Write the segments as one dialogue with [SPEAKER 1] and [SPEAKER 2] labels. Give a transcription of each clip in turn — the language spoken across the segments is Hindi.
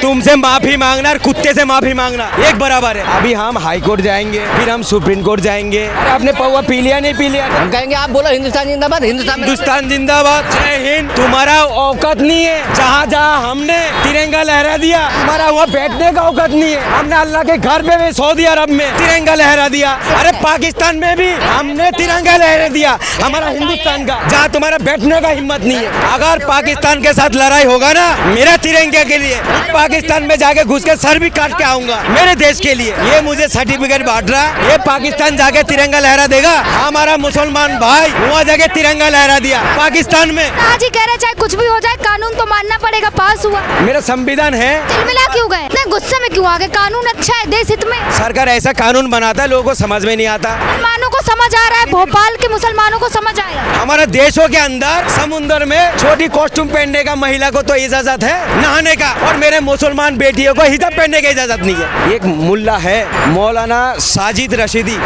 [SPEAKER 1] तुमसे माफी मांगना और कुत्ते से माफी मांगना एक बराबर है। अभी हम हाई कोर्ट जाएंगे, फिर हम सुप्रीम कोर्ट जाएंगे। अरे आपने पौवा पी लिया नहीं पी लिया?
[SPEAKER 2] हम कहेंगे आप बोलो हिंदुस्तान जिंदाबाद,
[SPEAKER 1] हिंदुस्तान जिंदाबाद। जय हिंद। तुम्हारा औकात नहीं है। जहाँ जहाँ हमने तिरंगा लहरा दिया, हमारा वहाँ बैठने का औकात नहीं है। हमने अल्लाह के घर पे सऊदी अरब में तिरंगा लहरा दिया। अरे पाकिस्तान में भी हमने तिरंगा लहरा दिया, हमारा हिंदुस्तान का। जहाँ तुम्हारा बैठने का हिम्मत नहीं है। अगर पाकिस्तान के साथ लड़ाई होगा ना, मेरा तिरंगे के लिए पाकिस्तान में जाके घुस के सर भी काट के आऊंगा मेरे देश के लिए। ये मुझे सर्टिफिकेट बांट रहा, ये पाकिस्तान जाके तिरंगा लहरा देगा। हमारा मुसलमान भाई वहाँ जाके तिरंगा लहरा दिया पाकिस्तान में।
[SPEAKER 3] आज ही कह रहे चाहे कुछ भी हो जाए, कानून तो मानना पड़ेगा। पास हुआ,
[SPEAKER 1] मेरा संविधान है।
[SPEAKER 3] तिलमिला क्यों गए? इतने गुस्से में क्यों आ गए? कानून अच्छा है, देश हित में।
[SPEAKER 1] सरकार ऐसा कानून बनाता है, लोगों को समझ में नहीं आता।
[SPEAKER 3] मुसलमानों को समझ आ रहा है, भोपाल के मुसलमानों को समझ आया।
[SPEAKER 1] हमारे देशों के अंदर समुद्र में छोटी कॉस्ट्यूम पहनने का महिला को तो इजाजत है नहाने का, और मेरे मुसलमान बेटियों को हिजाब पहनने की इजाजत नहीं है। एक मुल्ला है मौलाना साजिद रशीदी,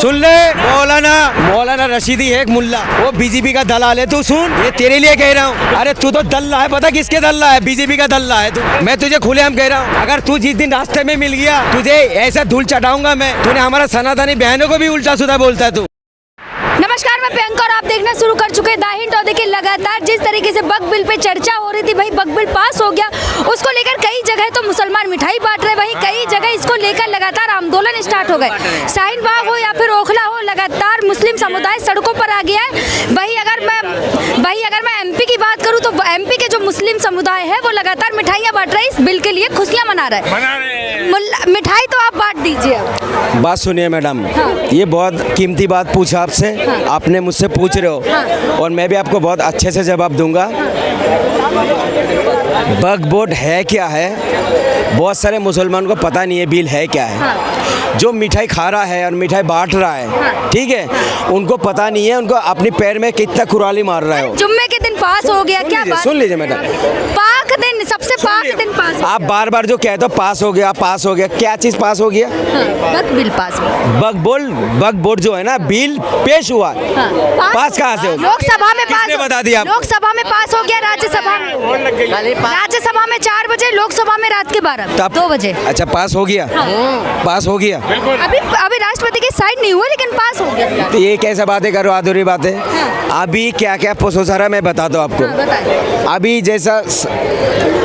[SPEAKER 1] सुन ले। मौलाना रशीदी है एक मुल्ला, वो बीजेपी का दलाल है। तू सुन, ये तेरे लिए कह रहा हूँ। अरे तू तो दल्ला है, पता किसके दल्ला है? बीजेपी का दल्ला है तू। मैं तुझे खुलेआम कह रहा हूँ, अगर तू जिस दिन रास्ते में मिल गया, तुझे ऐसा धूल चटाऊंगा मैं। तूने हमारा सनातनी बहनों को भी उल्टा सीधा बोलता है तू।
[SPEAKER 3] नमस्कार, मैं प्रियंका और आप देखना शुरू कर चुके हैं द हिंट। और देखिए लगातार जिस तरीके से वक्फ बिल पे चर्चा हो रही थी, भाई वक्फ बिल पास हो गया, उसको लेकर कई जगह तो मुसलमान मिठाई बांट रहे, वहीं कई जगह इसको लेकर लगातार आंदोलन स्टार्ट हो गए। शाहीन बाग हो या फिर ओखला हो, लगातार मुस्लिम समुदाय सड़कों पर आ गया है। वहीं अगर मैं एमपी की बात करूँ तो एमपी के जो मुस्लिम समुदाय है वो लगातार मिठाइयाँ बांट रहे हैं, इस बिल के लिए खुशियाँ मना रहे हैं। मिठाई तो आप बांट दीजिए।
[SPEAKER 1] बात सुनिए मैडम, ये बहुत कीमती बात पूछा आपसे, आपने मुझसे पूछ रहे हो, और मैं भी आपको बहुत अच्छे से जवाब दूंगा। वक्फ बोर्ड है क्या है, बहुत सारे मुसलमानों को पता नहीं है बिल है क्या है। जो मिठाई खा रहा है और मिठाई बांट रहा है, ठीक है, उनको पता नहीं है, उनको अपने पैर में कितना कुराली मार रहा है।
[SPEAKER 3] जुम्मे के दिन पास हो गया, क्या बात?
[SPEAKER 1] सुन लीजिए मैडम,
[SPEAKER 3] पाक दिन, सबसे पाक दिन पास।
[SPEAKER 1] आप बार बार जो कहते हो पास हो गया, क्या चीज पास हो गया?
[SPEAKER 3] वक्फ बिल पास।
[SPEAKER 1] वक्फ बोर्ड जो है ना, बिल पेश हुआ, पास कहाँ से हो?
[SPEAKER 3] लोकसभा में पास।
[SPEAKER 1] किसने बता दिया?
[SPEAKER 3] लोकसभा में पास हो गया, राज्यसभा में 4 बजे, लोकसभा में रात के 2 बजे।
[SPEAKER 1] अच्छा, पास हो गया। पास हो गया।
[SPEAKER 3] अभी राष्ट्रपति की साइन नहीं हुआ, लेकिन पास हो गया।
[SPEAKER 1] तो ये कैसा बातें करो, अधूरी बातें। अभी क्या क्या प्रोसेसर है मैं बताता हूँ आपको। अभी जैसा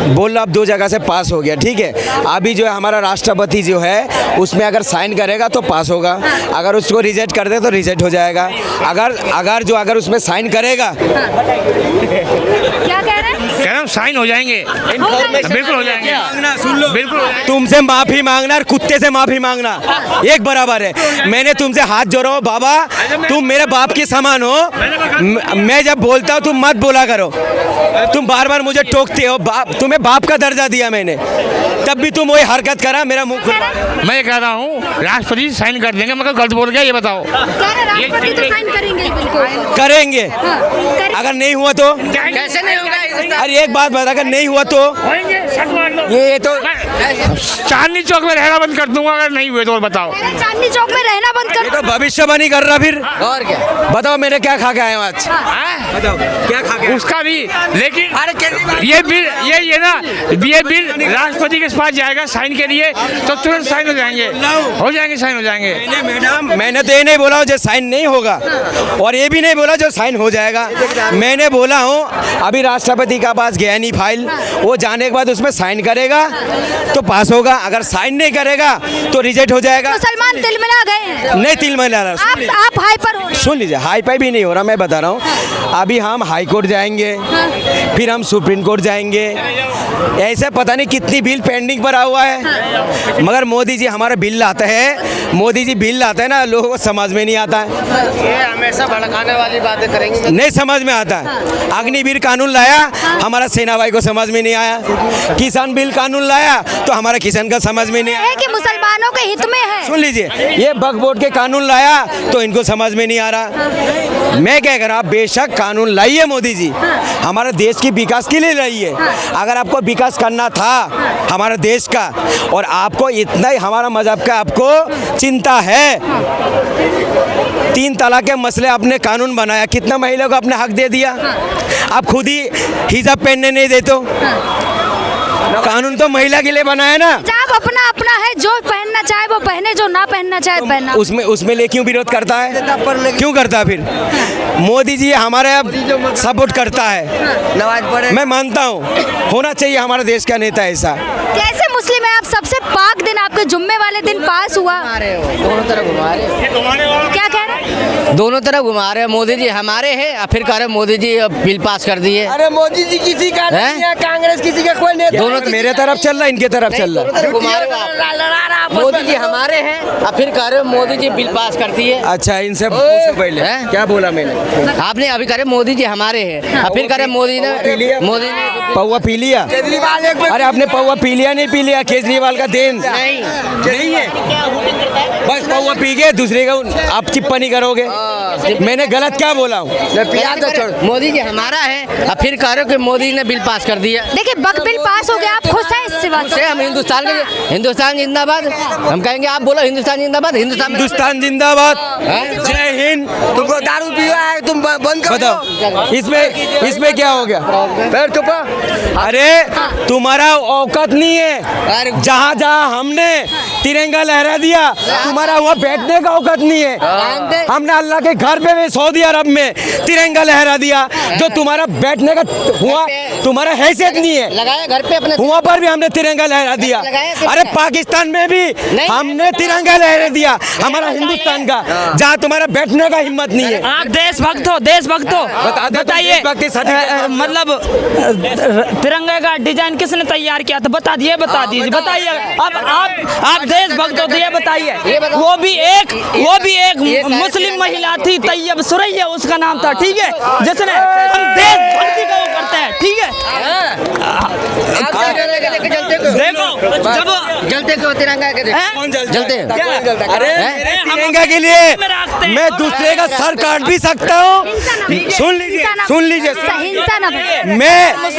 [SPEAKER 1] बोल रहा, अब 2 जगह से पास हो गया, ठीक है। अभी जो है हमारा राष्ट्रपति जो है, उसमें अगर साइन करेगा तो पास होगा, अगर उसको रिजेक्ट कर दे तो रिजेक्ट हो जाएगा। अगर उसमें साइन करेगा,
[SPEAKER 3] क्या कह रहे हैं?
[SPEAKER 4] कह रहा हूँ साइन हो जाएंगे, बिल्कुल हो जाएंगे।
[SPEAKER 1] सुन लो,
[SPEAKER 4] बिल्कुल हो जाएंगे।
[SPEAKER 1] तुमसे माफी मांगना और कुत्ते से माफी मांगना एक बराबर है। मैंने तुमसे हाथ जोड़ा हो बाबा, तुम मेरे बाप के समान हो। मैं जब बोलता हूँ तुम मत बोला करो। तुम बार बार मुझे टोकते हो, तुम्हें बाप का दर्जा दिया मैंने, तब भी तुम वही हरकत करा। मेरा मुंह
[SPEAKER 4] मैं कह रहा हूँ राष्ट्रपति साइन कर देंगे, मगर गलत बोल गया, ये बताओ।
[SPEAKER 3] राष्ट्रपति तो साइन करेंगे, बिल्कुल
[SPEAKER 1] करेंगे। अगर नहीं हुआ तो
[SPEAKER 2] कैसे नहीं होगा?
[SPEAKER 1] अरे एक बात बता, अगर नहीं हुआ तो ये तो
[SPEAKER 4] चांदनी चौक में रहना बंद कर दूंगा अगर नहीं हुए तो। बताओ,
[SPEAKER 3] चांदनी चौक में रहना बंद कर।
[SPEAKER 1] ये तो भविष्यवाणी कर रहा। फिर
[SPEAKER 2] और क्या
[SPEAKER 1] बताओ मैंने क्या खा के आया हूँ आज? बताओ क्या खा के?
[SPEAKER 4] उसका भी, लेकिन ये बिल ये बिल राष्ट्रपति के पास जाएगा साइन के लिए, तो तुरंत साइन हो जाएंगे, साइन हो जाएंगे।
[SPEAKER 1] मैडम, मैंने तो ये नहीं बोला जो साइन नहीं होगा, और ये भी नहीं बोला जो साइन हो जाएगा। मैंने बोला हूँ अभी राष्ट्रपति का पास गया नहीं फाइल, वो जाने के बाद उसमें साइन करेगा तो पास होगा, अगर साइन नहीं करेगा तो रिजेक्ट हो जाएगा।
[SPEAKER 3] मुसलमान तिलमिला गए।
[SPEAKER 1] नहीं तिलमिला रहा।
[SPEAKER 3] आप हाइपर हो।
[SPEAKER 1] सुन लीजिए, हाई पाई भी नहीं हो रहा, मैं बता रहा हूँ। अभी हम हाई कोर्ट जाएंगे, फिर हम सुप्रीम कोर्ट जाएंगे। ऐसे पता नहीं कितनी बिल पेंडिंग पर आ हुआ है, मगर मोदी जी हमारा बिल लाते हैं। मोदी जी बिल लाते हैं ना, लोगों को समझ में नहीं आता है।
[SPEAKER 2] ये हमेशा भड़काने वाली बातें करेंगे,
[SPEAKER 1] नहीं समझ में आता है। अग्निवीर कानून लाया, हमारा सेना भाई को समझ में नहीं आया। किसान बिल कानून लाया तो हमारा किसान का समझ में नहीं आया।
[SPEAKER 3] कि मुसलमानों के हित में है।
[SPEAKER 1] सुन लीजिए, ये वक्फ बोर्ड के कानून लाया तो इनको समझ में नहीं आ रहा। मैं क्या कह रहा हूँ, आप बेशक कानून लाइए मोदी जी, हमारे देश की विकास के लिए लाइए। अगर आपको विकास करना था हमारे देश का, और आपको इतना ही हमारा मजहब का आपको चिंता है, 3 तलाक के मसले आपने कानून बनाया, कितना महिला को अपने हक दे दिया। आप खुद ही हिजाब पहनने नहीं देते हो। कानून तो महिला के लिए बना है ना।
[SPEAKER 3] हिजाब अपना अपना है, जो पहनना चाहे वो पहने, जो ना पहनना चाहे पहनना।
[SPEAKER 1] उसमें ले क्यों विरोध करता है, क्यों करता है फिर? मोदी जी हमारे अब सपोर्ट करता है,
[SPEAKER 2] नमाज पढ़े।
[SPEAKER 1] मैं मानता हूँ, होना चाहिए हमारे देश का नेता ऐसा।
[SPEAKER 3] कैसे मुस्लिम है आप? सबसे पाक दिन आपके जुम्मे वाले दिन पास हुआ,
[SPEAKER 2] दोनों तरफ घुमा रहे,
[SPEAKER 3] क्या कह रहे हैं?
[SPEAKER 2] दोनों तरफ घुमा रहे। मोदी जी हमारे हैं और फिर कह रहे मोदी जी अब बिल पास कर दिए।
[SPEAKER 5] अरे मोदी जी किसी का नहीं है, कांग्रेस किसी का कोई नेता
[SPEAKER 2] दोनों
[SPEAKER 1] मेरे तरफ चल रहा है, इनके तरफ चल रहा है।
[SPEAKER 2] घुमा रहे हो आप। मोदी जी हमारे हैं और फिर कह रहे मोदी जी बिल पास कर दिए।
[SPEAKER 1] अच्छा, इनसे पूछो पहले
[SPEAKER 2] हैं?
[SPEAKER 1] क्या बोला मैंने?
[SPEAKER 2] आपने अभी कह रहे मोदी जी हमारे हैं और फिर कह रहे मोदी ने
[SPEAKER 1] पौवा पी लिया?
[SPEAKER 5] केजरीवाल एक
[SPEAKER 1] अरे आपने पौवा पी लिया नहीं पी लिया? केजरीवाल का देन नहीं है, बस पौवा पी के दूसरे का आप टिप्पणी करोगे। मैंने गलत क्या बोला हूँ?
[SPEAKER 2] मोदी जी हमारा है और फिर कह रहे हो कि मोदी ने बिल पास कर दिया।
[SPEAKER 3] देखिए बक बिल पास हो गया, आप खुश हैं इससे बात?
[SPEAKER 2] से हम हिंदुस्तान जिंदाबाद हम कहेंगे। आप बोलो हिंदुस्तान जिंदाबाद।
[SPEAKER 1] हिंदुस्तान जिंदाबाद, जय हिंद।
[SPEAKER 5] तुमको दारू पिया है, तुम बंद कर दो।
[SPEAKER 1] बताओ इसमें क्या हो गया?
[SPEAKER 5] फिर चुप।
[SPEAKER 1] अरे तुम्हारा औकात नहीं है, जहाँ जहाँ हमने तिरंगा लहरा दिया तुम्हारा वहाँ बैठने का औकात नहीं है। हमने अल्लाह के घर पे भी सऊदी अरब में तिरंगा लहरा दिया, जो तुम्हारा बैठने का हुआ तुम्हारा हैसियत नहीं है।
[SPEAKER 2] लगाया घर पे अपने,
[SPEAKER 1] वहाँ पर भी हमने तिरंगा लहरा दिया। अरे पाकिस्तान में भी हमने तिरंगा लहरा दिया, हमारा हिंदुस्तान का, जहाँ तुम्हारा बैठने का हिम्मत नहीं है।
[SPEAKER 6] आप देशभक्त हो, देशभक्त हो। बताइए, मतलब तिरंगे का डिजाइन किसने तैयार किया था? बता दीजिए बताइए। अब आप देशभक्त हो तो ये बताइए। वो भी एक मुस्लिम महिला थी, तैयब सुरैया उसका नाम था, ठीक है, जिसने हम देशभक्ति का वो करते हैं, ठीक है। देखो जब
[SPEAKER 2] जलते क्यों तिरंगा के? जलते
[SPEAKER 1] अरे तिरंगा के लिए मैं दूसरे का सर काट भी सकता हूँ। सुन लीजिए
[SPEAKER 3] हिंसा ना,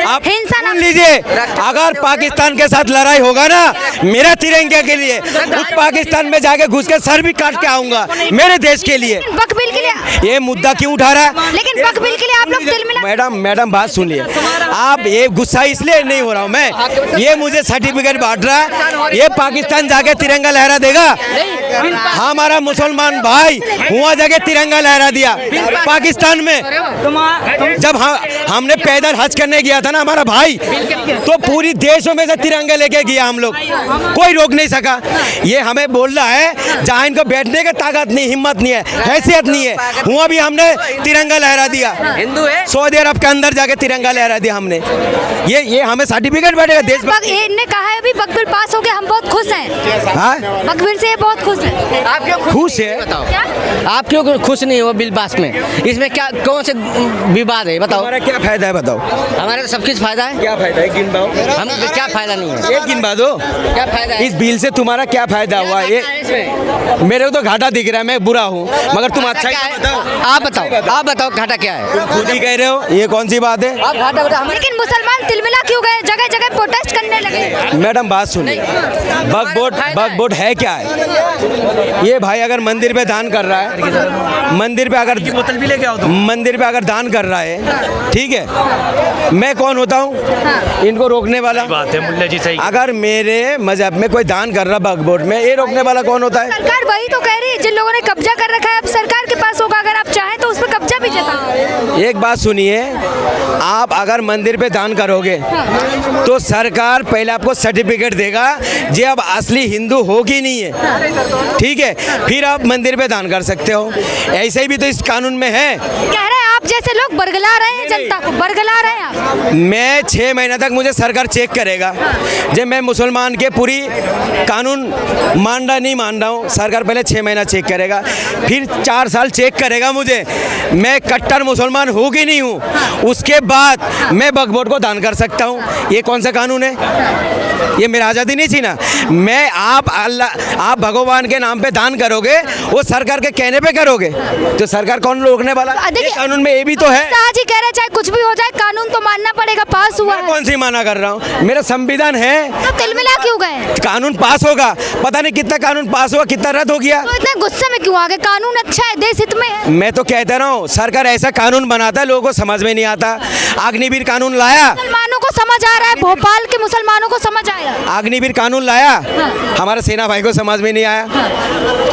[SPEAKER 1] आप सुन लीजिए, अगर पाकिस्तान के साथ लड़ाई होगा ना मेरा तिरंगे के लिए, उस पाकिस्तान में जाके घुस के सर भी काट के आऊंगा मेरे देश के लिए।
[SPEAKER 3] बक बिल के लिए
[SPEAKER 1] ये मुद्दा क्यों उठा रहा है?
[SPEAKER 3] लेकिन बक बिल के लिए आप लोग दिल मिला।
[SPEAKER 1] मैडम बात सुनिए, आप ये गुस्सा इसलिए नहीं हो रहा हूँ मैं, ये मुझे सर्टिफिकेट बांट रहा है, ये पाकिस्तान जाके तिरंगा लहरा देगा। हमारा मुसलमान भाई वहाँ जाके तिरंगा लहरा दिया पाकिस्तान में। जब हमने पैदल हज करने गया था ना हमारा भाई, तो पूरी देशों में से तिरंगा लेके गया हम लोग, कोई रोक नहीं सका। ये हमें बोल रहा है जहाँ इनको बैठने की ताकत नहीं, हिम्मत नहीं है, हैसियत नहीं है, वहाँ भी हमने तिरंगा लहरा दिया।
[SPEAKER 2] हिंदू है,
[SPEAKER 1] सऊदी अरब के अंदर जाके तिरंगा लहरा दिया हमने। ये हमें सर्टिफिकेट बैठेगा देश में।
[SPEAKER 3] इनने कहा है अभी बक बिल पास हो गया, हम बहुत खुश हैं।
[SPEAKER 1] हाँ?
[SPEAKER 3] बक बिल से ये बहुत खुश है।
[SPEAKER 2] आप क्यों
[SPEAKER 1] खुश है?
[SPEAKER 2] बताओ,
[SPEAKER 3] क्या?
[SPEAKER 2] आप क्यों खुश नहीं हो बिल पास में? इसमें क्या कौन से विवाद है बताओ?
[SPEAKER 1] हमारा क्या फायदा है बताओ?
[SPEAKER 2] हमारे तो सब कुछ फायदा है।
[SPEAKER 1] क्या फायदा है गिनवाओ?
[SPEAKER 2] हम क्या फायदा नहीं है?
[SPEAKER 1] एक गिनवा दो।
[SPEAKER 2] क्या फायदा है
[SPEAKER 1] इस बिल से तुम्हारा क्या फायदा हुआ?
[SPEAKER 2] इसमें
[SPEAKER 1] मेरे को तो घाटा दिख रहा है, मैं बुरा हूँ, मगर तुम अच्छा ही बताओ।
[SPEAKER 2] आप बताओ घाटा क्या है?
[SPEAKER 1] तुम खुद ही कह रहे हो, ये कौन सी बात है?
[SPEAKER 2] आप घाटा बताओ।
[SPEAKER 3] लेकिन मुसलमान तिलमिला क्यों गए? जगह जगह प्रोटेस्ट करने लगे।
[SPEAKER 1] मैडम बात सुनिए, बग बोट है क्या है? ये भाई अगर मंदिर पे दान कर रहा है, मंदिर पे अगर बोतल भी लेके आओ तो, मंदिर पे अगर दान कर रहा है, ठीक है, मैं कौन होता हूँ इनको रोकने वाला?
[SPEAKER 4] बात है मुल्ला जी, सही।
[SPEAKER 1] अगर मेरे मजहब में कोई दान कर रहा बग बोट में, ये रोकने वाला कौन होता है?
[SPEAKER 3] सरकार वही तो कह रही है, जिन लोगों ने कब्जा कर रखा है अब सरकार के पास होगा, अगर आप चाहें तो उस पर कब्जा भी जता सकते।
[SPEAKER 1] एक बात सुनिए, आप अगर मंदिर पे दान करोगे तो सरकार पहले आपको सर्टिफिकेट देगा जे अब असली हिंदू हो कि नहीं है, ठीक है, फिर आप मंदिर पे दान कर सकते हो। ऐसे ही भी तो इस कानून में है।
[SPEAKER 3] कह रहे हैं आप जैसे लोग बरगला रहे हैं जनता को, बरगला रहे हैं आप।
[SPEAKER 1] मैं 6 महीना तक मुझे सरकार चेक करेगा, जब मैं मुसलमान के पूरी कानून मान रहा नहीं मान रहा हूँ, सरकार पहले 6 महीना चेक करेगा, फिर 4 साल चेक करेगा मुझे मैं कट्टर मुसलमान हूँ कि नहीं हूँ, उसके बाद मैं बग बोट को दान कर सकता हूँ। ये कौन सा कानून है? ये मेरा आज़ादी नहीं छीना। मैं आप भगवान के नाम पे दान करोगे, वो सरकार के कहने पे करोगे, तो सरकार कौन रोकने वाला? ये कानून में ये भी तो है।
[SPEAKER 3] शाह जी कह रहे चाहे कुछ भी हो जाए कानून तो मानना पड़ेगा, पास हुआ
[SPEAKER 1] मैं
[SPEAKER 3] है।
[SPEAKER 1] कौन सी माना कर रहा हूँ, मेरा संविधान है।
[SPEAKER 3] तो तिलमिला क्यों गए?
[SPEAKER 1] कानून पास होगा, पता नहीं कितना कानून पास हुआ, कितना रद्द हो गया।
[SPEAKER 3] तो इतने गुस्से में क्यों आ गए? कानून अच्छा है, देश हित में है।
[SPEAKER 1] मैं तो कहता रहा हूँ, सरकार ऐसा कानून बनाता है, लोगों को समझ में नहीं आता। अग्निवीर कानून लाया,
[SPEAKER 3] मुसलमानों को समझ आ रहा है, भोपाल के मुसलमानों को समझ आया।
[SPEAKER 1] अग्निवीर कानून लाया, हमारा सेना भाई को समझ में नहीं आया।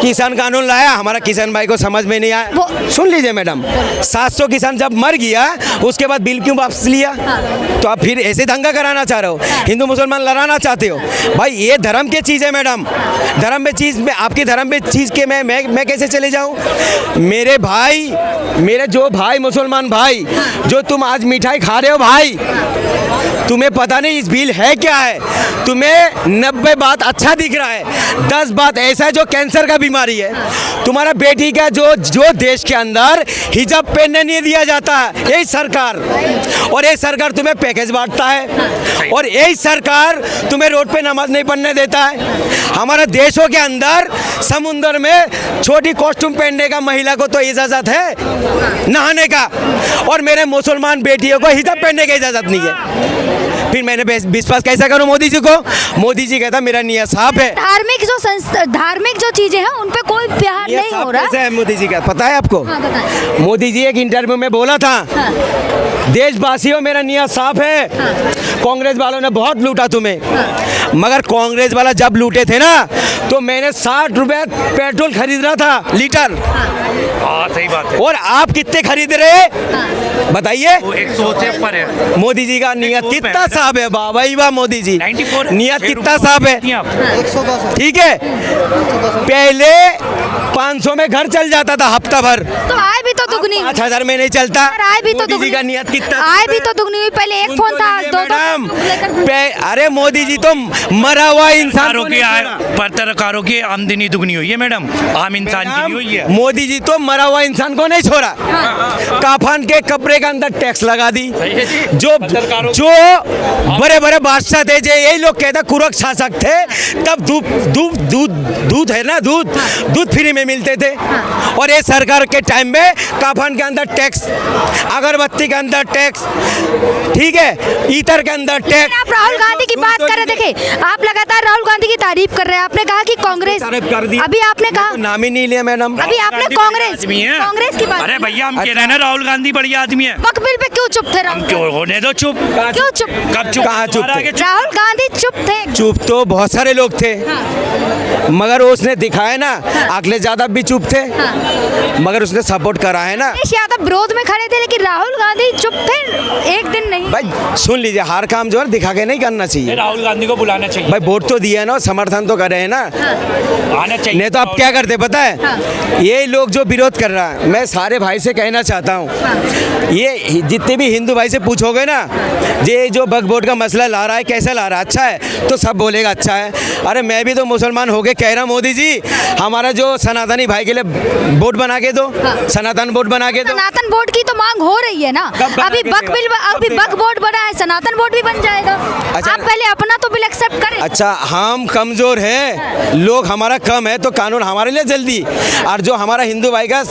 [SPEAKER 1] किसान कानून लाया, हमारा किसान भाई को समझ में नहीं आया। सुन लीजिए मैडम, 700 किसान जब मर गया उसके बाद बिल क्यों वापस लिया? तो आप फिर ऐसे दंगा कराना चाह रहे हो, हिंदू मुसलमान लड़ाना चाहते हो? भाई ये धर्म की चीज़ है मैडम, धर्म में चीज़ में आपकी धर्म में चीज़ के मैं कैसे चले जाऊँ? मेरे भाई, मेरे जो भाई मुसलमान भाई, जो तुम आज मिठाई खा रहे हो भाई, तुम्हें पता नहीं इस बिल है क्या है। तुम्हें 90 बात अच्छा दिख रहा है, 10 बात ऐसा है जो कैंसर का बीमारी है। तुम्हारा बेटी का जो देश के अंदर हिजाब पहनने नहीं दिया जाता है, यही सरकार, और यही सरकार तुम्हें पैकेज बांटता है, और यही सरकार तुम्हें रोड पे नमाज नहीं पढ़ने देता है। हमारे देशों के अंदर समुद्र में छोटी कॉस्ट्यूम पहनने का महिला को तो इजाज़त है नहाने का, और मेरे मुसलमान बेटियों को हिजाब पहनने की इजाज़त नहीं है। फिर मैंने विश्वास कैसा करूं मोदी जी को? मोदी जी कहता मेरा नियत साफ है।
[SPEAKER 3] धार्मिक जो चीजें हैं उन पे कोई प्यार
[SPEAKER 1] नियत
[SPEAKER 3] नहीं
[SPEAKER 1] साफ
[SPEAKER 3] हो रहा।
[SPEAKER 1] कैसे है मोदी जी का पता है आपको?
[SPEAKER 3] हाँ, बताएं।
[SPEAKER 1] मोदी जी एक इंटरव्यू में बोला था, देशवासियों मेरा नियत साफ है, कांग्रेस वालों ने बहुत लूटा तुम्हें, मगर कांग्रेस वाला जब लूटे थे ना तो मैंने 60 रुपए पेट्रोल खरीद रहा था लीटर।
[SPEAKER 4] हाँ सही बात है।
[SPEAKER 1] और आप कितने खरीद रहे बताइए?
[SPEAKER 4] 100 से ऊपर है।
[SPEAKER 1] मोदी जी का नियत कितना साफ है, वाह भाई वाह मोदी जी,
[SPEAKER 4] 94
[SPEAKER 1] नियत कितना साफ है।
[SPEAKER 5] 110
[SPEAKER 1] ठीक है, पहले 500 में घर चल जाता था हफ्ता भर,
[SPEAKER 3] तो आय भी तो दुगनी हुई।
[SPEAKER 1] 5000 में नहीं चलता।
[SPEAKER 3] आय भी तो
[SPEAKER 1] मोदी जी
[SPEAKER 3] दुगनी,
[SPEAKER 1] का नियत कितना
[SPEAKER 3] आय भी तो दुगनी हुई। पहले एक फोन था, आज दो
[SPEAKER 1] मैडम,
[SPEAKER 3] लेकर।
[SPEAKER 1] अरे मोदी जी तो मरा हुआ इंसान को नहीं छोड़ा।
[SPEAKER 4] पत्रकारों की आमदनी दुगनी हुई है मैडम, आम इंसान की नहीं हुई है।
[SPEAKER 1] मोदी जी तो मरा हुआ इंसान को नहीं छोड़ा, काफन के कपड़े के अंदर टैक्स लगा दी। जो बड़े बड़े बादशाह थे, जो यही लोग कहते कुरक शासक थे, तब दूध है ना, दूध फ्री में मिलते थे। और ये सरकार के टाइम में काफन के अंदर टैक्स, अगरबत्ती के अंदर टैक्स, ठीक है, ईतर के अंदर टैक्स।
[SPEAKER 3] आप राहुल गांधी की बात कर रहे, देखिए आप लगातार राहुल गांधी की तारीफ कर रहे हैं। आपने कहा कि कांग्रेस, अभी आपने कहा
[SPEAKER 1] नाम ही नहीं लिया मैडम,
[SPEAKER 3] अभी आपने कांग्रेस की बात।
[SPEAKER 4] अरे भैया हम कह रहे हैं ना राहुल गांधी बढ़िया आदमी है।
[SPEAKER 3] वक्फ बिल पे क्यों चुप थे राहुल?
[SPEAKER 4] क्यों होने दो चुप?
[SPEAKER 3] क्यों चुप?
[SPEAKER 4] कब चुप?
[SPEAKER 1] कहाँ चुप थे?
[SPEAKER 3] राहुल गांधी चुप थे।
[SPEAKER 1] चुप तो बहुत सारे लोग थे, मगर उसने दिखाया ना, अखिलेश यादव भी चुप थे, मगर उसने सपोर्ट करा है ना।
[SPEAKER 3] अखिलेश यादव विरोध में खड़े थे, लेकिन राहुल गांधी चुप थे, एक दिन नहीं।
[SPEAKER 1] भाई सुन लीजिए, हर काम जो है दिखा के नहीं करना चाहिए।
[SPEAKER 4] राहुल गांधी को बुलाना चाहिए
[SPEAKER 1] भाई वोट तो दिया ना, समर्थन तो कर रहे हैं ना,
[SPEAKER 4] आना चाहिए।
[SPEAKER 1] नहीं तो आप क्या करते पता है? ये लोग जो विरोध कर रहा है, मैं सारे भाई से कहना चाहता हूँ, ये जितने भी हिंदू भाई से पूछोगे ना, ये जो वक्फ बोर्ड का मसला ला रहा है कैसा ला रहा है, अच्छा है तो सब बोलेगा अच्छा है। अरे मैं भी तो मुसलमान हो के कह रहा हूँ, मोदी जी हमारा जो सनातनी भाई के लिए बोर्ड बना के दो, सनातन बोर्ड बना के दो।
[SPEAKER 3] सनातन बोर्ड की तो मांग हो रही है ना, अभी वक्फ बोर्ड बना है, सनातन बोर्ड भी बन जाएगा।
[SPEAKER 1] अच्छा,
[SPEAKER 3] आप पहले अपना तो बिल एक्सेप्ट करें।
[SPEAKER 1] अच्छा, हम कमजोर हैं, लोग हमारा कम है तो कानून हमारे लिए जल्दी, और जो हमारा हिंदू भाई का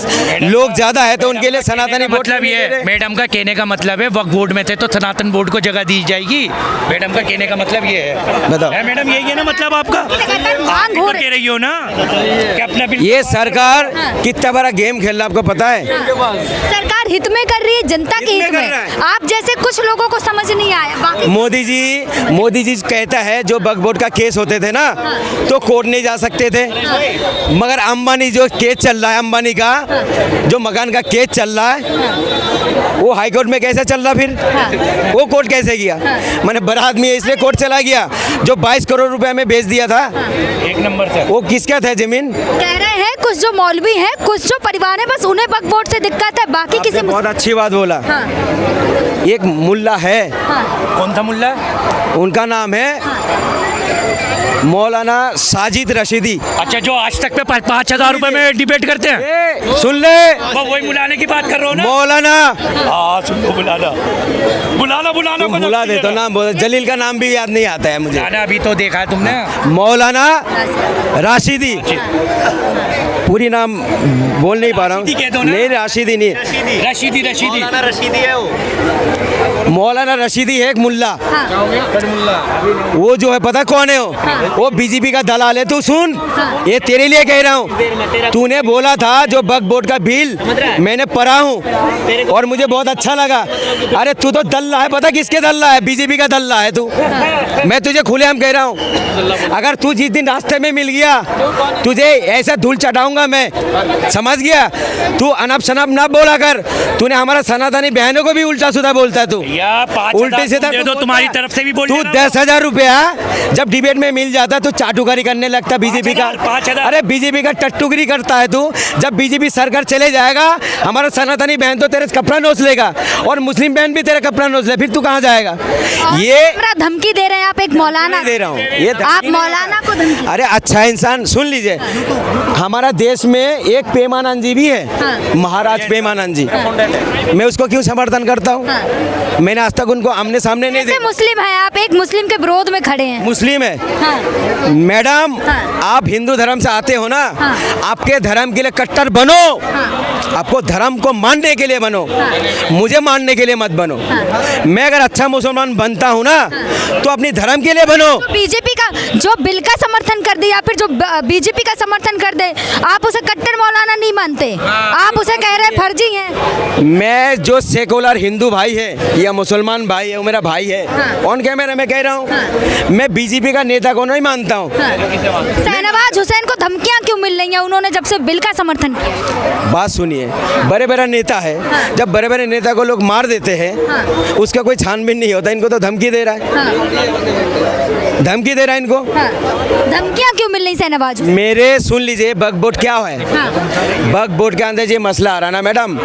[SPEAKER 1] लोग ज्यादा है तो उनके लिए सनातनी बोर्ड।
[SPEAKER 4] मतलब ये मैडम का कहने का मतलब है वक्फ बोर्ड में थे तो सनातन बोर्ड को जगह दी जाएगी। मैडम का कहने का मतलब ये है,
[SPEAKER 1] बताओ
[SPEAKER 4] मैडम यही है ना मतलब आपका?
[SPEAKER 3] मांग हो रही
[SPEAKER 4] कह रही हो ना कि अपना बिल।
[SPEAKER 1] ये सरकार कितना बड़ा गेम खेल रहा है आपको पता है?
[SPEAKER 3] सरकार हित में कर रही है, जनता के हित में। आप जैसे कुछ लोगों को समझ नहीं आया। बाकी
[SPEAKER 1] मोदी जी कहता है जो वक्फ बोर्ड का केस होते थे ना तो कोर्ट नहीं जा सकते थे, मगर अंबानी जो केस चल रहा है, अंबानी का जो मकान का केस चल रहा है, वो हाई कोर्ट में कैसे चल रहा, फिर वो कोर्ट कैसे गया? मैंने बड़ा आदमी है इसलिए कोर्ट चला गया, जो 22 करोड़ रुपए में बेच दिया था,
[SPEAKER 4] एक नंबर से
[SPEAKER 1] वो किसका था जमीन?
[SPEAKER 3] कह रहे हैं कुछ जो मौलवी हैं, कुछ जो परिवार है, बस उन्हें वक्फ बोर्ड से दिक्कत है, बाकी किसी
[SPEAKER 1] आपने बहुत अच्छी बात बोला।
[SPEAKER 3] हाँ।
[SPEAKER 1] एक मुल्ला है,
[SPEAKER 4] कौन था मुल्ला?
[SPEAKER 1] उनका नाम है मौलाना साजिद रशीदी।
[SPEAKER 4] अच्छा, जो आज तक पे 5,000 रुपए में डिबेट करते हैं,
[SPEAKER 1] सुन ले,
[SPEAKER 4] वो वही बुलाने की बात कर रहे हो ना?
[SPEAKER 1] मौलाना
[SPEAKER 4] हाँ, सुन लो, बुलाना
[SPEAKER 1] तुम बुला दे तो नाम बोल, जलील का नाम भी याद नहीं आता है मुझे।
[SPEAKER 4] अभी तो देखा है तुमने।
[SPEAKER 1] मौलाना राशिदी, पूरी नाम बोल नहीं पा रहा हूँ।
[SPEAKER 4] कह दो ना।
[SPEAKER 1] नहीं, राशिदी नहीं,
[SPEAKER 4] रशीदी
[SPEAKER 1] मौलाना रशीदी है एक मुल्ला। वो जो है पता कौन है वो बीजेपी का दलाल है। तू सुन, ये तेरे लिए कह रहा हूँ। तूने बोला था जो वक्फ बोर्ड का बिल मैंने पढ़ा हूँ और मुझे बहुत अच्छा लगा। अरे तू तो दल्ला है, पता किसके दल्ला है? बीजेपी का दल्ला है तू। मैं तुझे खुलेआम कह रहा हूँ, अगर तू जिस दिन रास्ते में मिल गया तुझे ऐसा धूल चटाऊंगा मैं, समझ गया? तू अनप शनप ना बोला कर। तूने हमारा सनातनी बहनों को भी उल्टा सीधा बोलता है तू। उल्टे सीधा
[SPEAKER 4] दे दो, तुम्हारी तरफ से भी बोल
[SPEAKER 1] तू 10,000 रुपया जब डिबेट में मिल जाता तो चाटुकारी करने लगता बीजेपी का।
[SPEAKER 4] 5,000।
[SPEAKER 1] अरे बीजेपी का टट्टूगिरी करता है तू। जब बीजेपी सरकार चले जाएगा हमारा सनातनी बहन तो तेरे कपड़ा नोच लेगा और मुस्लिम बहन भी तेरा कपड़ा नोच ले, फिर तू कहाँ जाएगा? ये
[SPEAKER 3] धमकी दे रहे हैं आप एक मौलाना
[SPEAKER 1] दे रहा हूँ, ये
[SPEAKER 3] आप मौलाना को धमकी।
[SPEAKER 1] अरे अच्छा इंसान, सुन लीजिए, हमारा देश में एक पेमानंद जी भी है, महाराज पेमानंद जी। मैं उसको क्यों समर्थन करता हूँ? मैंने आज तक उनको आमने सामने नहीं देखा।
[SPEAKER 3] मुस्लिम है, आप एक मुस्लिम के विरोध में खड़े हैं।
[SPEAKER 1] मुस्लिम है
[SPEAKER 3] हाँ।
[SPEAKER 1] मैडम, आप हिंदू धर्म से आते हो ना, आपके धर्म के लिए कट्टर बनो, आपको धर्म को मानने के लिए बनो, मुझे मानने के लिए मत बनो। मैं अगर अच्छा मुसलमान बनता हूँ ना तो अपनी धर्म के लिए बनो।
[SPEAKER 3] तो बीजेपी का जो बिल का समर्थन कर दे या फिर जो बीजेपी का समर्थन कर दे, आप उसे कट्टर मौलाना नहीं मानते, आप उसे कह रहे फर्जी हैं।
[SPEAKER 1] मैं जो सेकुलर हिंदू भाई है या मुसलमान भाई है वो मेरा भाई है, ऑन कैमरा मैं कह रहा हूँ। मैं बीजेपी का नेता को नहीं मानता हूँ।
[SPEAKER 3] शहनवाज हुसैन को धमकियां क्यों मिल रही हैं? उन्होंने जब से बिल का समर्थन किया।
[SPEAKER 1] बात सुनिए, बड़े बड़ा नेता है, जब बड़े बड़े नेता को लोग मार देते हैं उसका कोई छानबीन नहीं होता। इनको तो धमकी दे रहा है, धमकी दे रहा है इनको।
[SPEAKER 3] धमकियां क्यों मिल रही शहनवाज?
[SPEAKER 1] मेरे सुन लीजिए, वक्फ बोर्ड क्या है? वक्फ बोर्ड के अंदर ये मसला आ रहा ना मैडम,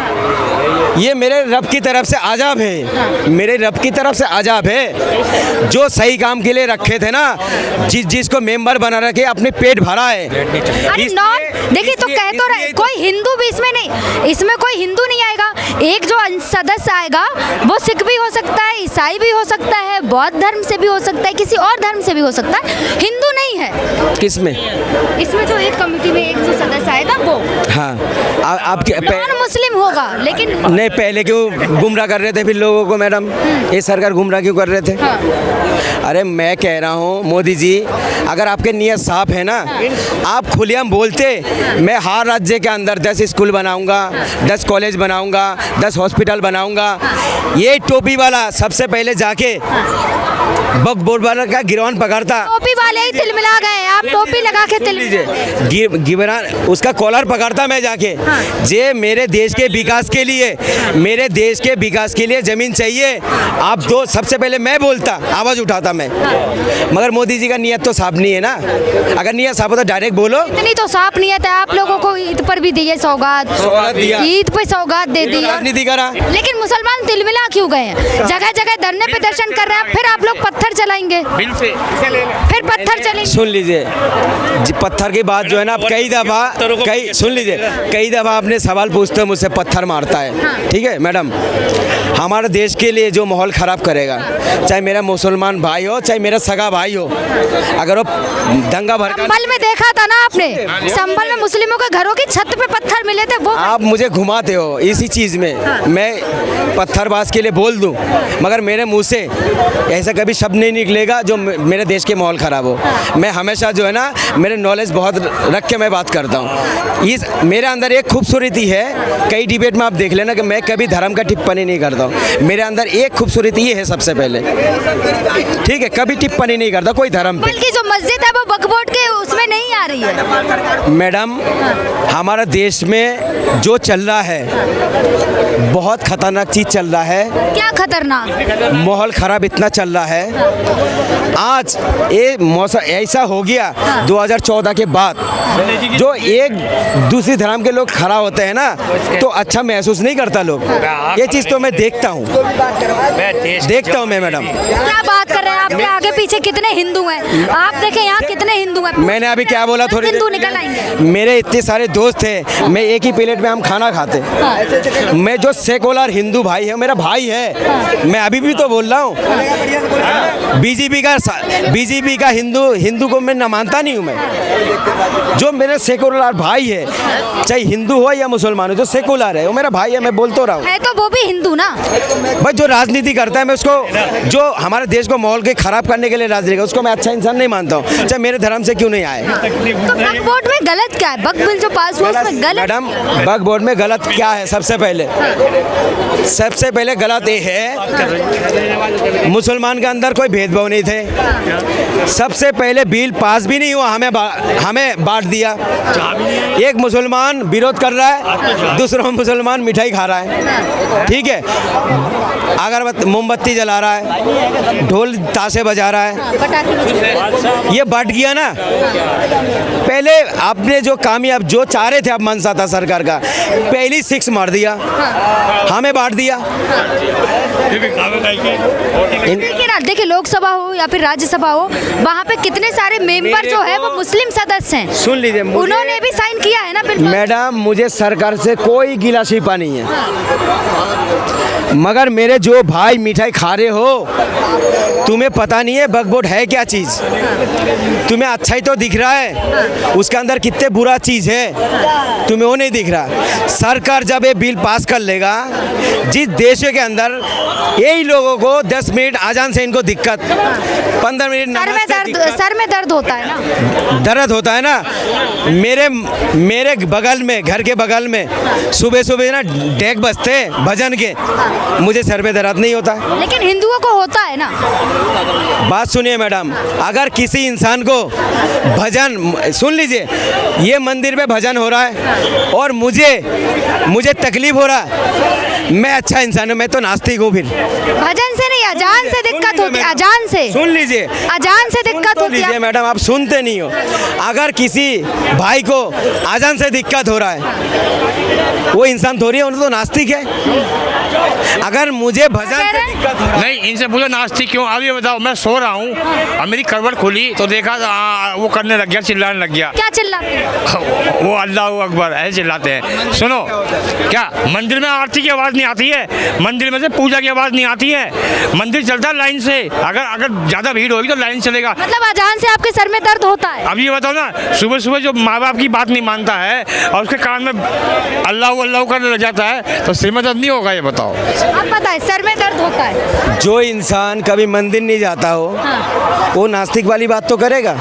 [SPEAKER 1] ये मेरे रब की तरफ से आजाब है, मेरे रब की तरफ से आजाब है। जो सही काम के लिए रखे थे ना, जिसको मेंबर बना रखे, अपने पेट भरा है।
[SPEAKER 3] देखिए तो कह तो रहे, कोई हिंदू भी इसमें नहीं, इसमें कोई हिंदू नहीं आएगा। एक जो सदस्य आएगा वो सिख भी हो सकता है, ईसाई भी हो सकता है, बौद्ध धर्म से भी हो सकता है, किसी और धर्म से भी हो सकता है, हिंदू नहीं है।
[SPEAKER 1] किसमें?
[SPEAKER 3] इसमें जो एक कमेटी में एक जो सदस्य आएगा वो
[SPEAKER 1] हाँ आपके
[SPEAKER 3] नॉन मुस्लिम होगा। लेकिन
[SPEAKER 1] नहीं, पहले क्यों गुमराह कर रहे थे फिर लोगों को मैडम? ये सरकार गुमराह क्यों कर रहे थे? अरे मैं कह रहा हूँ मोदी जी, अगर आपके नियत साफ है ना, आप खुलेआम बोलते मैं हर राज्य के अंदर 10 स्कूल बनाऊंगा, 10 कॉलेज बनाऊंगा, 10 हॉस्पिटल बनाऊंगा। ये टोपी वाला सबसे पहले जाके वक्फ बोर्ड वाला का गिरवान पकड़ता।
[SPEAKER 3] टोपी वाले ही तिलमिला गए, आप टोपी लगा के तिल
[SPEAKER 1] गिरवान उसका कॉलर पकड़ता मैं जाके। जे मेरे देश के विकास के लिए, मेरे देश के विकास के लिए जमीन चाहिए, आप दो। सबसे पहले मैं बोलता, आवाज़ उठाता मैं। मगर मोदी जी का नियत तो साफ नहीं है ना। अगर नियत साफ हो तो डायरेक्ट बोलो।
[SPEAKER 3] इतनी तो साफ नियत है, आप लोगों को ईद पर भी दी है सौगात, ईद पे सौगात दे दी,
[SPEAKER 1] राजनीति करा।
[SPEAKER 3] लेकिन मुसलमान तिलमिला क्यों गए हैं? जगह जगह धरने पे दर्शन कर रहे हैं, फिर आप लोग पत्थर चलाएंगे, फिर पत्थर चलेंगे।
[SPEAKER 1] सुन लीजिए, पत्थर की बात जो है ना, कई दफ़ा सुन लीजिए, कई दफ़ा आपने सवाल पूछते हो मुझसे, पत्थर मारता है। ठीक है मैडम, हमारे देश के लिए जो माहौल ख़राब करेगा, चाहे मेरा मुसलमान भाई हो चाहे मेरा सगा भाई हो, अगर वो दंगा भड़का।
[SPEAKER 3] संभल में देखा था ना आपने, संभल में मुस्लिमों के घरों की छत पे पत्थर मिले थे, वो
[SPEAKER 1] आप मुझे घुमाते हो इसी चीज़ में। मैं पत्थरबाज के लिए बोल दूं, मगर मेरे मुंह से ऐसा कभी शब्द नहीं निकलेगा जो मेरे देश के माहौल ख़राब हो। मैं हमेशा जो है ना, मेरे नॉलेज बहुत रख के मैं बात करता हूँ। इस मेरे अंदर एक खूबसूरती है, कई डिबेट में आप देख लेना कि मैं कभी धर्म का टिप्पणी नहीं करता हूँ। मेरे अंदर एक खूबसूरती ये है सबसे पहले, ठीक है, कभी टिप्पणी नहीं करता कोई धर्म पे।
[SPEAKER 3] बल्कि जो मस्जिद है वो वक्फ बोर्ड के उसमें नहीं आ रही है।
[SPEAKER 1] मैडम, हमारा देश में जो चल रहा है बहुत खतरनाक चीज़ चल रहा है।
[SPEAKER 3] क्या खतरनाक?
[SPEAKER 1] माहौल ख़राब इतना चल रहा है। आज ये मौसम ऐसा हो गया 2014 के बाद, जो एक दूसरी धर्म के लोग खड़ा होते हैं ना तो अच्छा महसूस नहीं करता लोग। ये चीज़ तो मैं देखता हूँ मैं मैडम।
[SPEAKER 3] क्या बात कर रहे हैं आप? आपके आगे पीछे कितने हिंदू हैं, आप देखें यहाँ कितने हिंदू हैं।
[SPEAKER 1] मैंने अभी क्या बोला, थोड़ी
[SPEAKER 3] हिंदू
[SPEAKER 1] देर
[SPEAKER 3] निकल आएंगे।
[SPEAKER 1] मेरे इतने सारे दोस्त थे, मैं एक ही प्लेट में हम खाना खाते। मैं जो सेकुलर हिंदू भाई है मेरा भाई है, मैं अभी भी तो बोल रहा हूँ। बीजेपी का हिंदू को मैं न मानता नहीं हूँ। मैं जो मेरे सेकुलर भाई है, चाहे हिंदू हो या मुसलमान हो, जो सेकुलर है वो मेरा भाई है, मैं बोलता रहा हूँ।
[SPEAKER 3] है तो वो भी हिंदू ना।
[SPEAKER 1] भाई जो राजनीति करता है, मैं उसको, जो हमारे देश को माहौल के खराब करने के लिए राजनीति, उसको मैं अच्छा इंसान नहीं मानता हूँ, चाहे मेरे धर्म से क्यों नहीं आए।
[SPEAKER 3] तो वक्फ बोर्ड में गलत क्या है? वक्फ बिल जो पास हुआ उसमें गलत।
[SPEAKER 1] मैडम, वक्फ बोर्ड में गलत क्या है? सबसे पहले गलत ये है, मुसलमान के अंदर कोई भेदभाव नहीं थे। सबसे पहले बिल पास भी नहीं हुआ, हमें बांट दिया। एक मुसलमान विरोध कर रहा है, दूसरा मुसलमान मिठाई खा रहा है, ठीक है, अगरबत्ती मोमबत्ती जला रहा है, ढोल ताशे बजा रहा है, ये बढ़ गया ना। पहले आपने जो कामयाब जो चाह रहे थे, आप मनसा था सरकार का, पहली 6 मार दिया, हमें बांट दिया।
[SPEAKER 3] देखिए ना, देखिए लोकसभा हो या फिर राज्यसभा हो, वहाँ पे कितने सारे मेंबर जो है वो मुस्लिम सदस्य हैं।
[SPEAKER 1] सुन लीजिए,
[SPEAKER 3] उन्होंने भी साइन किया है ना बिल।
[SPEAKER 1] मैडम, मुझे सरकार से कोई गिला शिकवा नहीं है, मगर मेरे जो भाई मिठाई खा रहे हो, तुम्हें पता नहीं है वक्फ बोर्ड है क्या चीज़। तुम्हें अच्छा ही तो दिख रहा है, उसके अंदर कितने बुरा चीज़ है तुम्हें वो नहीं दिख रहा। सरकार जब ये बिल पास कर लेगा, जिस देश के अंदर यही लोगों को 10 मिनट आजान से इनको दिक्कत, 15 मिनट
[SPEAKER 3] सर में दर्द होता है ना,
[SPEAKER 1] दर्द होता है ना। मेरे बगल में, घर के बगल में सुबह ना डेक बजते भजन के, मुझे सर में दर्द नहीं होता है।
[SPEAKER 3] लेकिन हिंदुओं को होता है ना।
[SPEAKER 1] बात सुनिए मैडम, अगर किसी इंसान को भजन, सुन लीजिए, ये मंदिर में भजन हो रहा है और मुझे तकलीफ हो रहा है, मैं अच्छा इंसान हूँ, मैं तो नास्तिक हूँ। फिर
[SPEAKER 3] भजन से नहीं, अजान से दिक्कत होती है। अजान से
[SPEAKER 1] सुन लीजिए,
[SPEAKER 3] अजान से दिक्कत होती है।
[SPEAKER 1] मैडम आप सुनते नहीं हो। अगर किसी भाई को अजान से दिक्कत हो रहा है, वो इंसान थोड़ी है, उन्हें तो नास्तिक है। अगर मुझे भजन से दिक्कत हो रहा है,
[SPEAKER 4] नहीं, इनसे पूछो नास्तिक क्यों। अब ये बताओ, मैं सो रहा हूँ और मेरी करवट खुली तो देखा वो करने लग गया, चिल्लाने लग गया।
[SPEAKER 3] क्या चिल्लाते हैं?
[SPEAKER 4] वो अल्लाह अकबर ऐसे चिल्लाते हैं। सुनो, क्या मंदिर में आरती की आवाज़ नहीं आती है? मंदिर में से पूजा की आवाज़ नहीं आती है? मंदिर चलता है लाइन से, अगर ज़्यादा भीड़ होगी तो लाइन चलेगा।
[SPEAKER 3] मतलब अजान से आपके सर में दर्द होता है?
[SPEAKER 4] अब ये बताओ ना, सुबह सुबह जो माँ बाप की बात नहीं मानता है और उसके कान में अल्लाह करने लग जाता है, तो सिर में दर्द नहीं होगा? ये बताओ।
[SPEAKER 3] आप बताएं, सर में दर्द होता है।
[SPEAKER 1] जो इंसान कभी मंदिर नहीं जाता हो, वो नास्तिक वाली बात तो करेगा।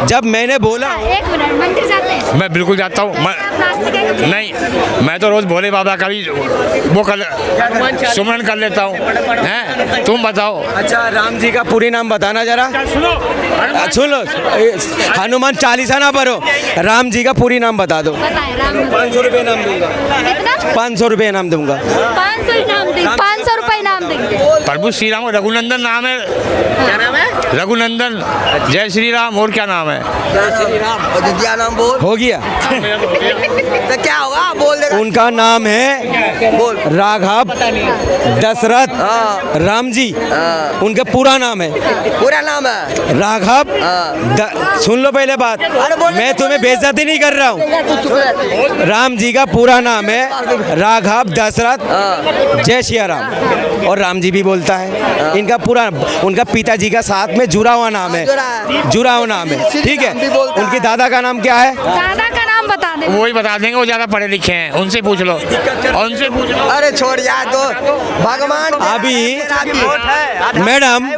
[SPEAKER 1] जब मैंने बोला,
[SPEAKER 3] एक मिनट, मंदिर जाते हैं?
[SPEAKER 4] मैं बिल्कुल जाता हूँ।
[SPEAKER 3] आप नास्तिक हैं कि
[SPEAKER 4] नहीं, मैं तो रोज़ भोले बाबा का भी वो सुमरन कर लेता हूँ। हैं, तुम बताओ।
[SPEAKER 1] अच्छा, राम जी का पूरी नाम बताना जरा। सुनो, हनुमान चालीसा ना पढ़ो, राम जी का पूरी नाम बता दो।
[SPEAKER 3] बताएं। राम
[SPEAKER 1] 500 रुपये नाम दूंगा।
[SPEAKER 3] कितना?
[SPEAKER 1] 500 रुपये नाम दूंगा।
[SPEAKER 3] 500 इनाम देंगे। 500 रुपये इनाम देंगे।
[SPEAKER 4] प्रभु श्री राम, रघुनंदन नाम है।
[SPEAKER 2] क्या नाम है?
[SPEAKER 4] रघुनंदन, जय श्री राम। और क्या नाम है?
[SPEAKER 5] श्री राम। अयोध्या नाम बोल।
[SPEAKER 1] हो गया।
[SPEAKER 5] तो क्या होगा, बोल देगा।
[SPEAKER 1] उनका नाम है
[SPEAKER 5] बोल।
[SPEAKER 1] राघव दशरथ राम जी, उनका पूरा नाम है।
[SPEAKER 5] पूरा नाम है
[SPEAKER 1] राघव सुन लो पहले बात, मैं तुम्हें बेइज्जती नहीं कर रहा हूँ। राम जी का पूरा नाम है राघव दशरथ जय श्री राम, और राम जी भी बोलता है। इनका पूरा, उनका पिताजी का साथ में जुड़ा हुआ नाम है, जुड़ा हुआ नाम है, ठीक है। उनके दादा का नाम क्या है?
[SPEAKER 3] दादा का नाम बता दें।
[SPEAKER 4] वही बता देंगे, वो ज़्यादा पढ़े लिखे हैं, उनसे पूछ लो, उनसे पूछ लो।
[SPEAKER 5] अरे छोड़ यार, तो भगवान
[SPEAKER 1] अभी मैडम,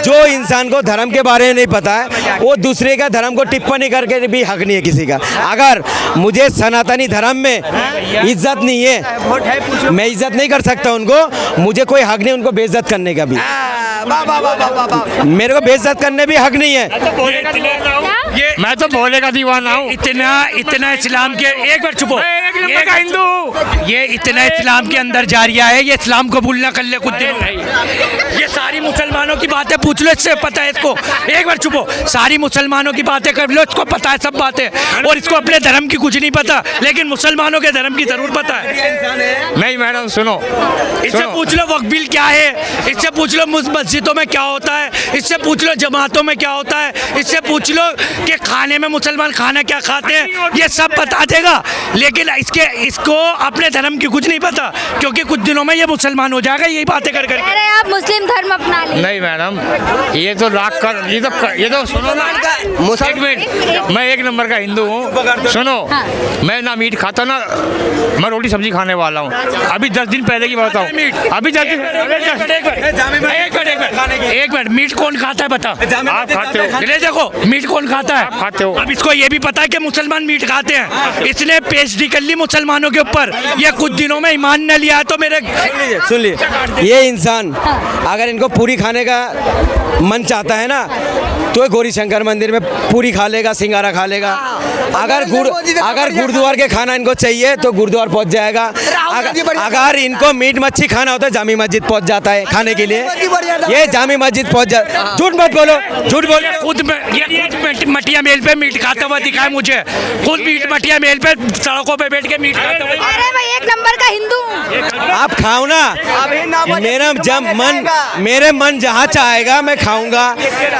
[SPEAKER 1] जो इंसान को धर्म के बारे में नहीं पता है, वो दूसरे का धर्म को टिप्पणी करके भी हक नहीं है किसी का। अगर मुझे सनातनी धर्म में इज्जत नहीं है, मैं इज्जत नहीं कर सकता उनको, मुझे कोई हक नहीं उनको बेइज्जत करने का भी। मेरे को बेइज्जत करने भी हक नहीं है।
[SPEAKER 4] मैं तो भोले का दीवाना हूँ।
[SPEAKER 6] इतना इस्लाम के, एक बार चुपो,
[SPEAKER 4] एक हिंदू,
[SPEAKER 6] ये इतना इस्लाम के अंदर जारिया है, ये इस्लाम कबूल ना कर ले कुछ दिन नहीं। ये सारी मुसलमानों की बातें पूछ लो, इससे पता है इसको। एक बार चुपो, सारी मुसलमानों की बातें कर लो, इसको पता है सब बातें, और इसको अपने धर्म की कुछ नहीं पता, लेकिन मुसलमानों के धर्म की जरूर पता है।
[SPEAKER 4] नहीं मैडम, सुनो,
[SPEAKER 6] इससे पूछ लो वक्फ बिल क्या है, इससे पूछ लो मस्जिद
[SPEAKER 7] मस्जिदों में क्या होता है, इससे पूछ लो जमातों में क्या होता है, इससे पूछ लो कि खाने में मुसलमान खाना क्या खाते हैं, ये सब बता देगा। लेकिन इसको अपने धर्म की कुछ नहीं पता, क्योंकि कुछ दिनों में ये मुसलमान हो जाएगा यही बातें कर
[SPEAKER 3] कह
[SPEAKER 7] करके।
[SPEAKER 3] रहे हैं आप मुस्लिम धर्म अपना लीजिए।
[SPEAKER 4] नहीं मैडम, ये तो लाख कर, ये तो सुनो ना, एक मिनट, मैं एक नंबर का हिंदू हूँ। सुनो, मैं ना मीट खाता ना, मैं रोटी सब्जी खाने वाला हूँ। अभी 10 दिन पहले की बात बताऊँ, अभी 10 दिन, एक मिनट, मीट कौन खाता है बता? आप खाते हो?
[SPEAKER 7] ये देखो, मीट कौन खाता है?
[SPEAKER 4] आप खाते हो?
[SPEAKER 7] अब इसको ये भी पता है कि मुसलमान मीट खाते हैं, इसने पीएचडी कर ली मुसलमानों के ऊपर। ये कुछ दिनों में ईमान न लिया तो मेरे
[SPEAKER 1] सुन लीजिए, ये इंसान अगर इनको पूरी खाने का मन चाहता है ना, तो गौरी शंकर मंदिर में पूरी खा लेगा, सिंगारा खा लेगा। अगर गुरुद्वार के खाना इनको चाहिए तो गुरुद्वार पहुंच जाएगा। अगर इनको मीट मच्छी खाना होता है जामी मस्जिद पहुंच जाता है खाने के लिए, ये जामी मस्जिद पहुंच जाता। झूठ मत बोलो, झूठ बोलो।
[SPEAKER 7] खुद मटिया मेल पे मीट खाता हुआ दिखा है मुझे, खुद मटिया मेल पे सड़कों पे बैठ के मीट खाता हुआ।
[SPEAKER 3] अरे भाई एक नंबर का हिंदू।
[SPEAKER 1] आप खाओ ना, मेरे मन जहाँ चाहेगा मैं खाऊंगा।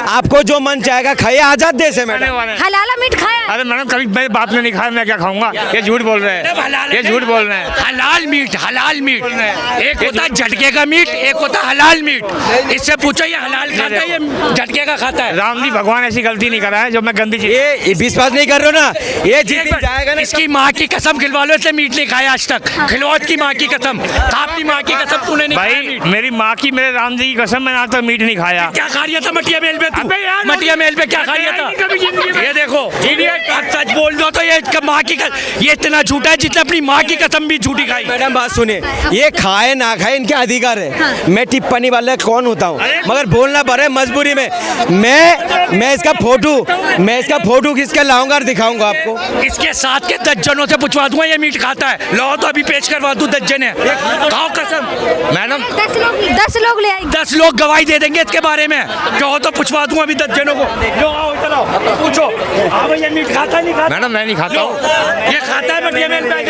[SPEAKER 1] आपको जो मन चाहेगा खाइए, आजाद देश है मैडम।
[SPEAKER 3] हलाला मीट खाया?
[SPEAKER 4] अरे मैडम, कभी मेरे बाप ने नहीं खाया, मैं क्या खाऊंगा? ये झूठ बोल रहे हैं, ये झूठ बोल रहे हैं।
[SPEAKER 7] हलाल मीट, एक होता है झटके का मीट, एक होता है हलाल मीट। इससे पूछो ये हलाल खाता है, ये झटके का खाता है?
[SPEAKER 4] राम जी भगवान ऐसी गलती नहीं करा है जो मैं गंदी चीज।
[SPEAKER 1] ये विश्वास नहीं कर रहे हो ना, ये जिस दिन जाएगा ना,
[SPEAKER 7] इसकी माँ की कसम खिलवा लो, इससे मीट नहीं खाया आज तक। खिलौत की माँ की कसम, आपकी माँ की कसम, तूने नहीं खाया
[SPEAKER 4] भाई
[SPEAKER 7] मीट।
[SPEAKER 4] मेरी माँ की, मेरे राम जी की कसम, मैंने आज तक मीट नहीं खाया।
[SPEAKER 7] क्या खा रहा था मटिया मेल पे तू? मटिया मेल पे क्या खा रहा था? ये देखो, अब सच बोल दो तो ये माँ की ये इतना झूठा है जितना अपनी माँ की कसम भी झूठी खाई।
[SPEAKER 1] मैडम बात सुने, ये खाए ना खाए इनके अधिकार है। मैं टिप्पणी वाला कौन होता हूँ, मगर बोलना पड़ रहा है मजबूरी में। मैं इसका फोटो खींच कर लाऊंगा और दिखाऊंगा आपको।
[SPEAKER 7] इसके साथ के 10 जनों से पूछवा दूंगा ये मीट खाता है। लो तो अभी पेश करवा दूं 10 जने, खाओ कसम। मैडम
[SPEAKER 3] 10 लोग ले आएंगे,
[SPEAKER 7] 10 लोग गवाही दे देंगे इसके बारे में, कहो तो पूछवा दूंगा अभी 10 जनों को। लो आओ इधर आओ, पूछो। हाँ ये मीट खाता नहीं खाता?
[SPEAKER 4] मैडम मैं नहीं खाता हूँ।
[SPEAKER 7] ये खाता है मटिया मेल पे?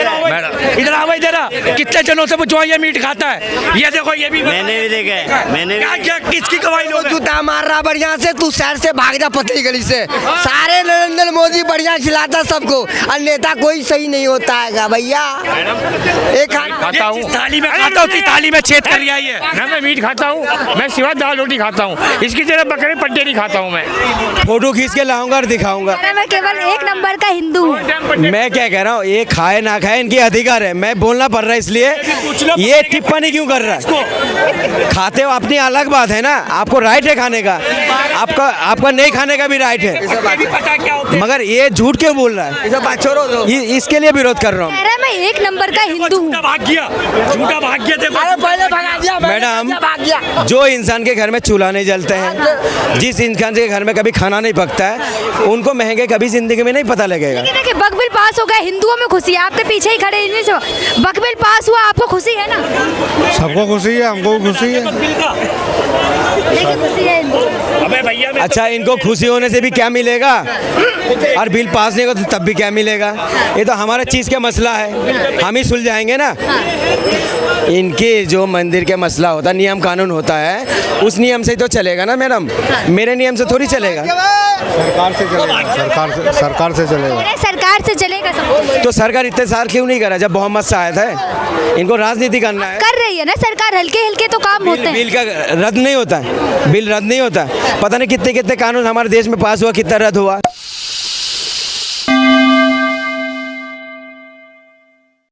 [SPEAKER 7] इधर आओ, इधर आ। कितने जनों से पूछवा ये मीट खाता है? ये देखो, ये भी
[SPEAKER 5] मैंने भी देखा है, मैंने भी।
[SPEAKER 7] क्या किसकी गवाही लो?
[SPEAKER 5] जूता मार रहा बढ़िया से, तू शहर से भाग जा पतली गली से। सारे नरेंद्र मोदी बढ़िया खिलाता सबको, और नेता कोई सही नहीं होता है भैया। एक
[SPEAKER 4] खाता हूँ,
[SPEAKER 7] थाली में खाता हूँ, थाली में छेद कर लिया ये।
[SPEAKER 4] ना मैं मीट खाता हूँ, मैं सिवा दाल रोटी खाता हूँ। इसकी जगह बकरे पट्टे नहीं खाता हूँ मैं।
[SPEAKER 1] फोटो खींच के लाऊंगा और दिखाऊंगा।
[SPEAKER 3] अरे मैं केवल एक नंबर का हिंदू हूँ।
[SPEAKER 1] मैं क्या कह रहा हूँ, ये खाए ना खाए इनकी अधिकार है। मैं बोलना पड़ रहा है इसलिए। ये टिप्पणी क्यों कर रहा है? खाते हो अपनी अलग बात है ना, आपको राइट है खाने का, आपका नहीं खाने का भी राइट है, मगर ये झूठ क्यों बोल रहा है? इसके लिए विरोध कर रहा हूँ।
[SPEAKER 3] कह रहा है मैं एक नंबर का हिंदू हूँ।
[SPEAKER 7] भाग गया, झूठा भाग गया।
[SPEAKER 5] पहले भगा दिया
[SPEAKER 1] मैडम, जो इंसान के घर में चूल्हा नहीं जलते हैं, जिस इंसान के घर में कभी खाना नहीं पकता है, उनको महंगे कभी जिंदगी में नहीं पता लगेगा।
[SPEAKER 3] देखिए बक बिल पास हो गया, हिंदुओं में खुशी है। आपके पीछे ही खड़े इन्हीं से बक बिल पास हुआ, आपको खुशी है ना?
[SPEAKER 8] सबको खुशी है, हमको खुशी है।
[SPEAKER 3] लेकिन खुशी है इनको।
[SPEAKER 7] अबे भैया
[SPEAKER 1] अच्छा, इनको खुशी होने से भी क्या मिलेगा, और बिल पास नहीं होगा तो तब भी क्या मिलेगा? ये तो हमारा चीज़ का मसला है, हम ही सुलझाएंगे ना। इनके जो मंदिर के मसला होता है, नियम कानून होता है, उस नियम से ही तो चलेगा ना मैडम, मेरे नियम से थोड़ी चलेगा।
[SPEAKER 8] सरकार से चलेगा, सरकार से चलेगा।
[SPEAKER 3] अरे सरकार से चलेगा सब।
[SPEAKER 1] तो सरकार इतने साल क्यों नहीं करा जब बहुमत से आया था? इनको राजनीति करना है।
[SPEAKER 3] कर रही है ना सरकार, हल्के हल्के तो काम होते हैं।
[SPEAKER 1] बिल का रद्द नहीं होता है, बिल रद्द नहीं होता। पता नहीं कितने कितने कानून हमारे देश में पास हुआ, कितना रद्द हुआ।